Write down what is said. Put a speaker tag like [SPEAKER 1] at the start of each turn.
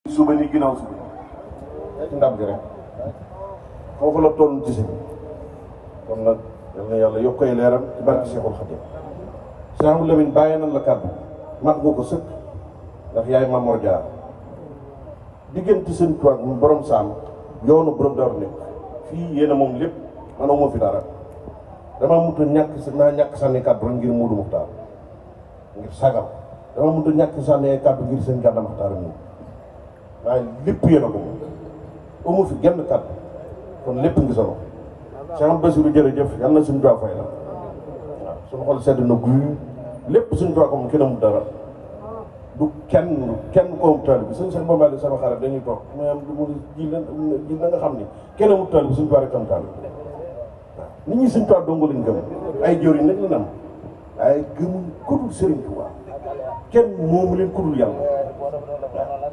[SPEAKER 1] suba ni ginnaaw suba ci ndam gi rek foofu la toll ci sëñ kon nag yal na yàlla yokk ay leeram ci barke Seexul Xadiim. Cheikh Amadou Lamine bàyyi nan la kàddu mat nga ko sëkk ndax yaay Mamor Jaar diggante seen toit mu borom saam yoonu borom Daaru nekk fii yéen a moom lépp manoo moo fi dara dama mënut a ñàkk sànni kàddu rek ngir Muudu Muxtaar ngir sagal dama mënut a ñàkk sànni kàddu ngir seen Gànna Muxtaar mi waaye lépp yéen a ko moom amu fi genn kàddu kon lépp ngi solo Cheikh Bassirou jërëjëf yal na suñu doy fay la waaw suñu xol sedd na guy lépp suñu doy ko moom kenn amul dara du kenn ko amul taal bi suñu Cheikh Bambali sama xarit dañuy toog mais am du mu ji na nga xam ni kenn amul taal bi suñu doy rek am taal bi waaw nit ñi suñu toog dongo lañ gëm ay jóor yi nag la nam waaye gëmuñ ku dul Serigne Touba kenn moomu leen ku dul yàlla waaw